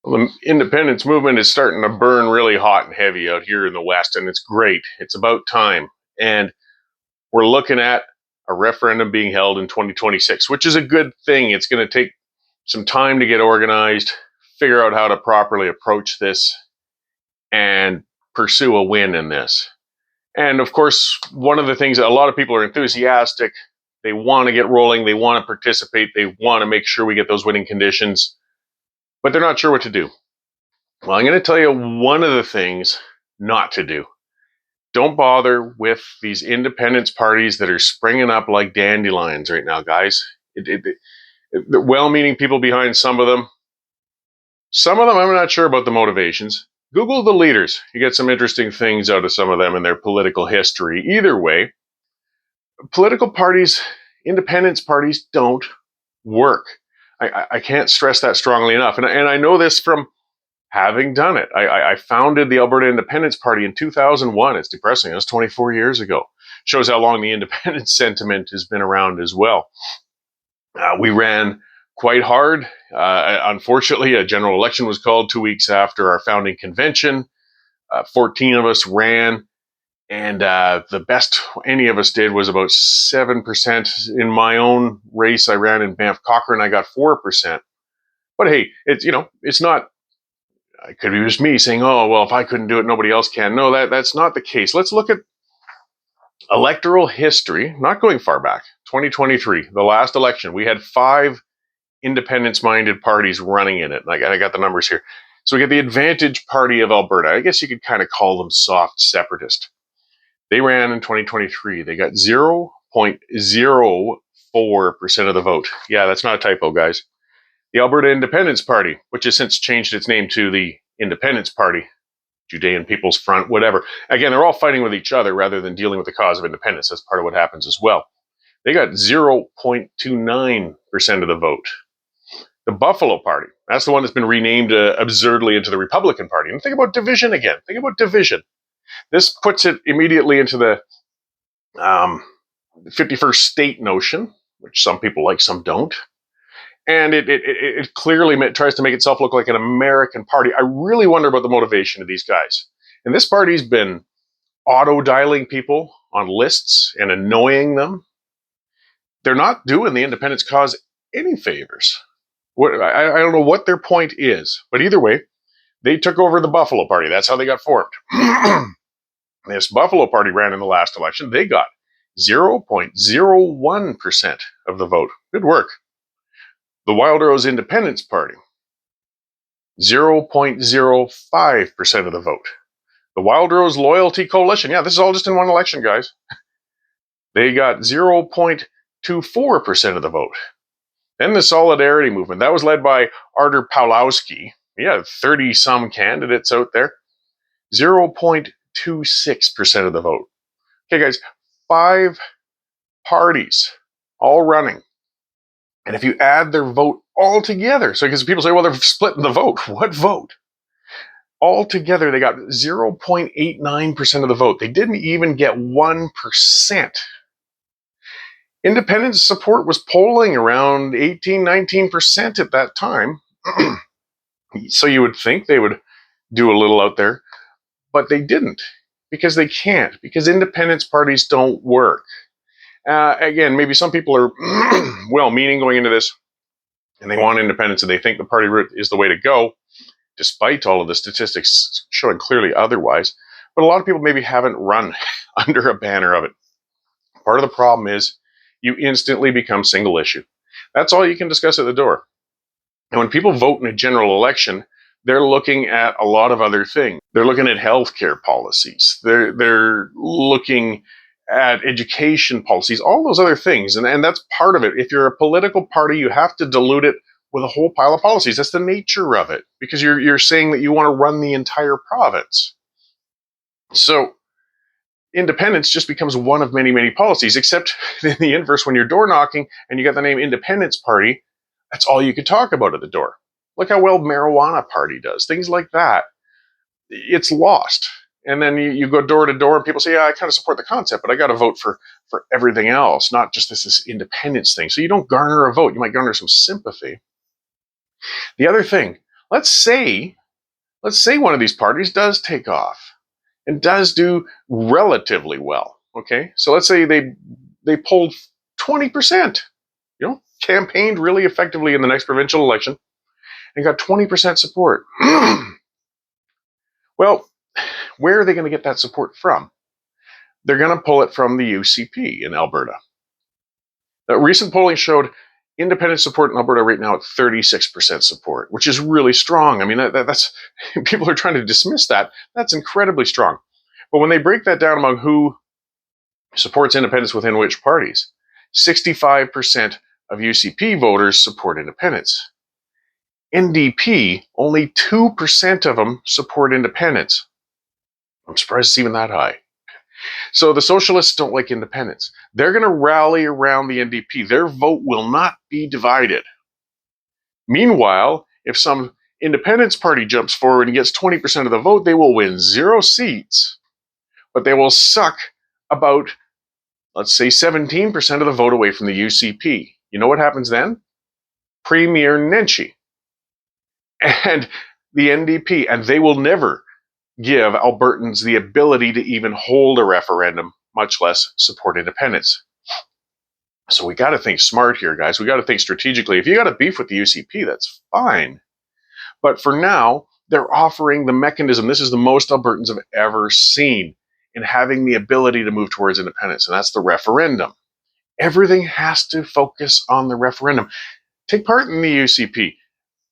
The independence movement is starting to burn really hot and heavy out here in the West, and it's great. It's about time. And we're looking at a referendum being held in 2026, which is a good thing. It's going to take some time to get organized, figure out how to properly approach this, and pursue a win in this. And of course, one of the things that a lot of people are enthusiastic, they want to get rolling, they want to participate, they want to make sure we get those winning conditions, but they're not sure what to do. Well, I'm going to tell you one of the things not to do. Don't bother with these independence parties that are springing up like dandelions right now, guys. The well-meaning people behind some of them. Some of them, I'm not sure about the motivations. Google the leaders. You get some interesting things out of some of them and their political history. Either way, political parties, independence parties don't work. I can't stress that strongly enough. And I know this from having done it. I founded the Alberta Independence Party in 2001. It's depressing. It was 24 years ago. Shows how long the independence sentiment has been around as well. We ran quite hard. Unfortunately, a general election was called 2 weeks after our founding convention. 14 of us ran, and the best any of us did was about 7%. In my own race, I ran in Banff Cochrane, I got 4%. But hey, it's not. It could be just me saying, "Oh, well, if I couldn't do it, nobody else can." No, that's not the case. Let's look at electoral history, not going far back. 2023, the last election, we had 5 independence-minded parties running in it. I got the numbers here. So we get the Advantage Party of Alberta. I guess you could kind of call them soft separatist. They ran in 2023. They got 0.04% of the vote. Yeah, that's not a typo, guys. The Alberta Independence Party, which has since changed its name to the Independence Party, Judean People's Front, whatever. Again, they're all fighting with each other rather than dealing with the cause of independence. That's part of what happens as well. They got 0.29% of the vote. The Buffalo Party, that's the one that's been renamed absurdly into the Republican Party. And think about division again. Think about division. This puts it immediately into the 51st state notion, which some people like, some don't. And it clearly tries to make itself look like an American party. I really wonder about the motivation of these guys. And this party's been auto-dialing people on lists and annoying them. They're not doing the independence cause any favors. I don't know what their point is, but either way, they took over the Buffalo Party. That's how they got formed. This Buffalo Party ran in the last election. They got 0.01% of the vote. Good work. The Wild Rose Independence Party, 0.05% of the vote. The Wild Rose Loyalty Coalition, yeah, this is all just in one election, guys. They got 0.24% of the vote. Then the Solidarity Movement, that was led by Artur Pawlowski. Yeah, 30-some candidates out there. 0.26% of the vote. Okay, guys, 5 parties all running. And if you add their vote all together, so because people say, well, they're splitting the vote. What vote? All together, they got 0.89% of the vote. They didn't even get 1%. Independence support was polling around 18-19% at that time. So you would think they would do a little out there, but they didn't, because they can't, because independence parties don't work. Again, maybe some people are well-meaning going into this, and they want independence, and they think the party route is the way to go, despite all of the statistics showing clearly otherwise. But a lot of people maybe haven't run under a banner of it. Part of the problem is you instantly become single issue. That's all you can discuss at the door. And when people vote in a general election, they're looking at a lot of other things. They're looking at healthcare policies. They're looking at education policies, all those other things. And that's part of it. If you're a political party, you have to dilute it with a whole pile of policies. That's the nature of it, because you're saying that you want to run the entire province. So independence just becomes one of many, many policies, except in the inverse, when you're door knocking and you got the name Independence Party, that's all you could talk about at the door. Look how well Marijuana Party does, things like that. It's lost. And then you go door to door and people say, yeah, I kind of support the concept, but I got to vote for everything else, not just this independence thing. So you don't garner a vote. You might garner some sympathy. The other thing, let's say one of these parties does take off and does do relatively well. Okay, so let's say they polled 20%. Campaigned really effectively in the next provincial election and got 20% support. Well, where are they going to get that support from? They're going to pull it from the UCP in Alberta. Recent polling showed independent support in Alberta right now at 36% support, which is really strong. I mean, that's people are trying to dismiss that. That's incredibly strong. But when they break that down among who supports independence within which parties, 65% of UCP voters support independence. NDP, only 2% of them support independence. I'm surprised it's even that high. So the socialists don't like independence. They're going to rally around the NDP. Their vote will not be divided. Meanwhile, if some independence party jumps forward and gets 20% of the vote, they will win 0 seats, but they will suck about, let's say, 17% of the vote away from the UCP. You know what happens then? Premier Nenshi and the NDP, and they will never give Albertans the ability to even hold a referendum, much less support independence. So we got to think smart here, guys. We got to think strategically. If you got a beef with the UCP, that's fine. But for now, they're offering the mechanism. This is the most Albertans have ever seen in having the ability to move towards independence, and that's the referendum. Everything has to focus on the referendum. Take part in the UCP.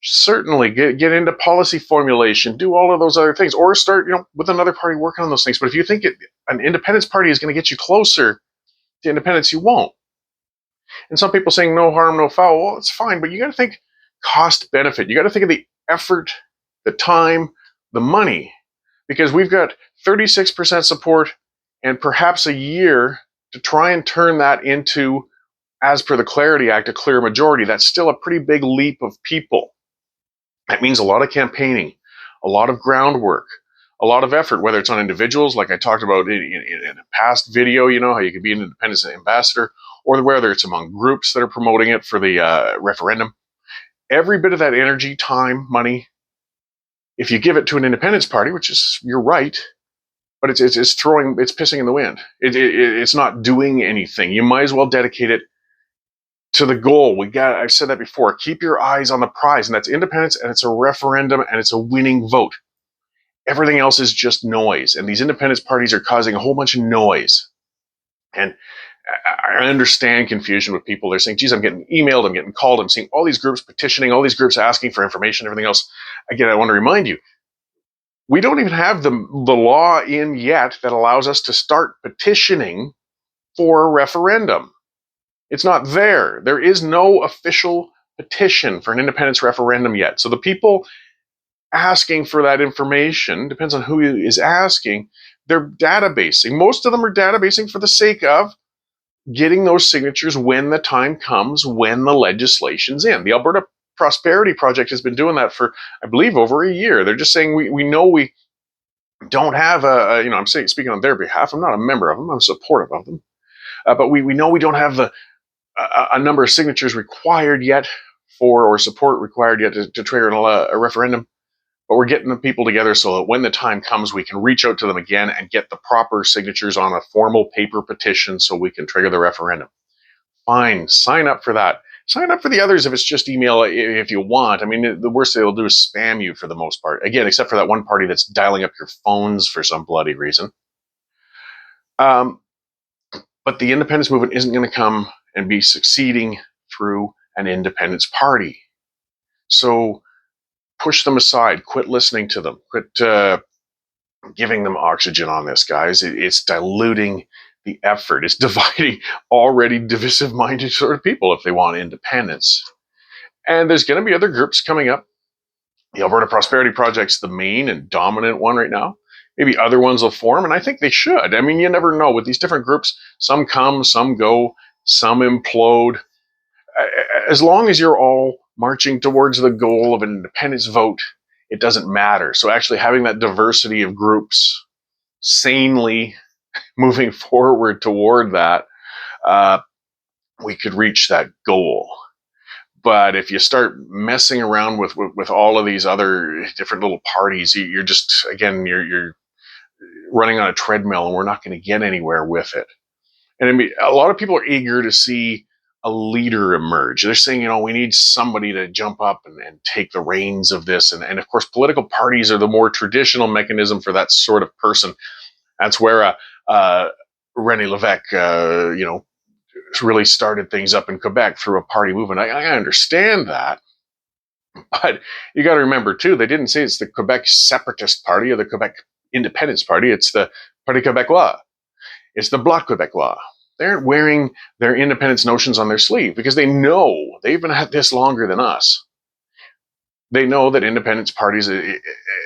Certainly get into policy formulation, do all of those other things, or start with another party working on those things. But if you think an independence party is going to get you closer to independence, you won't. And some people saying no harm, no foul. Well, it's fine, but you got to think cost benefit. You got to think of the effort, the time, the money, because we've got 36% support and perhaps a year to try and turn that into, as per the Clarity Act, a clear majority. That's still a pretty big leap of people. That means a lot of campaigning, a lot of groundwork, a lot of effort, whether it's on individuals, like I talked about in a past video, how you can be an independence ambassador, or whether it's among groups that are promoting it for the referendum. Every bit of that energy, time, money, if you give it to an independence party, which is, you're right, but it's pissing in the wind. It's not doing anything. You might as well dedicate it to the goal. I've said that before. Keep your eyes on the prize, and that's independence, and it's a referendum, and it's a winning vote. Everything else is just noise, and these independence parties are causing a whole bunch of noise. And I understand confusion with people. They're saying, geez, I'm getting emailed, I'm getting called, I'm seeing all these groups petitioning, all these groups asking for information, everything else. Again, I want to remind you, we don't even have the law in yet that allows us to start petitioning for a referendum. It's not there. There is no official petition for an independence referendum yet. So the people asking for that information, depends on who is asking, they're databasing. Most of them are databasing for the sake of getting those signatures when the time comes, when the legislation's in. The Alberta Prosperity Project has been doing that for, I believe, over a year. They're just saying, we know we don't have I'm saying, speaking on their behalf, I'm not a member of them, I'm supportive of them. But we know we don't have a number of signatures required yet or support required yet to trigger a referendum. But we're getting the people together so that when the time comes, we can reach out to them again and get the proper signatures on a formal paper petition so we can trigger the referendum. Fine, sign up for that. Sign up for the others if it's just email if you want. I mean, the worst they'll do is spam you for the most part. Again, except for that one party that's dialing up your phones for some bloody reason. But the independence movement isn't going to come and be succeeding through an independence party. So push them aside. Quit listening to them. Quit giving them oxygen on this, guys. It's diluting the effort. It's dividing already divisive-minded sort of people if they want independence. And there's going to be other groups coming up. The Alberta Prosperity Project's the main and dominant one right now. Maybe other ones will form, and I think they should. I mean, you never know. With these different groups, some come, some go, some implode. As long as you're all marching towards the goal of an independence vote, it doesn't matter. So actually having that diversity of groups sanely moving forward toward that, we could reach that goal. But if you start messing around with all of these other different little parties, you're just, again, you're running on a treadmill, and we're not going to get anywhere with it. And I mean, a lot of people are eager to see a leader emerge. They're saying, we need somebody to jump up and take the reins of this. And of course, political parties are the more traditional mechanism for that sort of person. That's where René Lévesque, really started things up in Quebec through a party movement. I understand that. But you got to remember, too, they didn't say it's the Quebec Separatist Party or the Quebec Independence Party. It's the Parti Québécois. It's the Bloc Québécois. They're wearing their independence notions on their sleeve because they know they've been at this longer than us. They know that independence parties,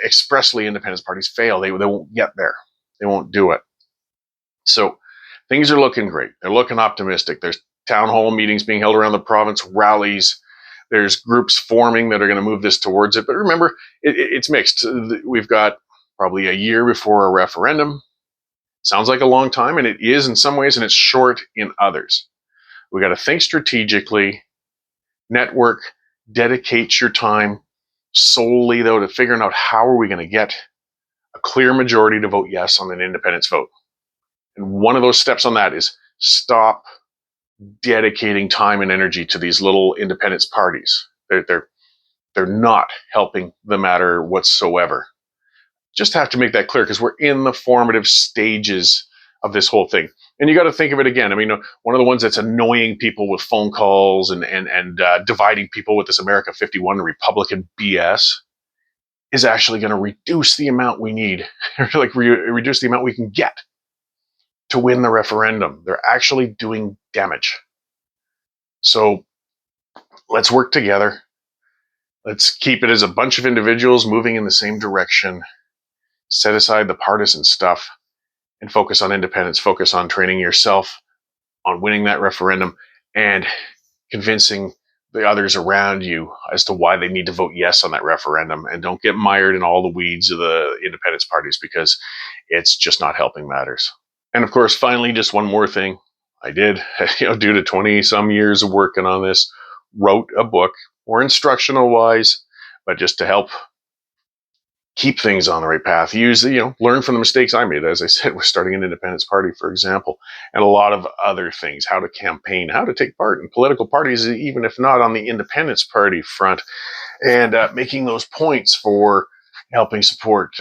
expressly independence parties, fail. They won't get there. They won't do it. So things are looking great. They're looking optimistic. There's town hall meetings being held around the province, rallies. There's groups forming that are going to move this towards it. But remember, it's mixed. We've got probably a year before a referendum. Sounds like a long time, and it is in some ways, and it's short in others. We got to think strategically, network, dedicate your time solely, though, to figuring out how are we going to get a clear majority to vote yes on an independence vote. And one of those steps on that is stop dedicating time and energy to these little independence parties. They're not helping the matter whatsoever. Just have to make that clear because we're in the formative stages of this whole thing. And you got to think of it again. I mean, one of the ones that's annoying people with phone calls and dividing people with this America 51 Republican BS is actually going to reduce the amount we need, reduce the amount we can get to win the referendum. They're actually doing damage. So let's work together. Let's keep it as a bunch of individuals moving in the same direction. Set aside the partisan stuff and focus on independence, focus on training yourself, on winning that referendum, and convincing the others around you as to why they need to vote yes on that referendum. And don't get mired in all the weeds of the independence parties because it's just not helping matters. And of course, finally, just one more thing. I did, due to 20 some years of working on this, wrote a book, more instructional wise, but just to help keep things on the right path. Learn from the mistakes I made. As I said, we're starting an independence party, for example, and a lot of other things, how to campaign, how to take part in political parties, even if not on the independence party front, and making those points for helping support,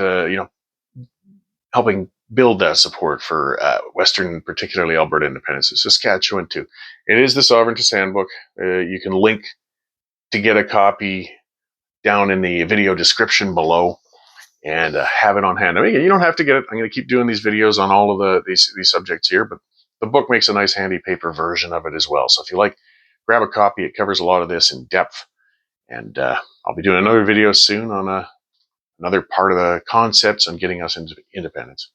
helping build that support for Western, particularly Alberta independence, Saskatchewan too. It is the Sovereignist Handbook. You can link to get a copy down in the video description below. And have it on hand. I mean, you don't have to get it. I'm going to keep doing these videos on all of these subjects here, but the book makes a nice handy paper version of it as well. So if you like, grab a copy. It covers a lot of this in depth. And I'll be doing another video soon on another part of the concepts on getting us into independence.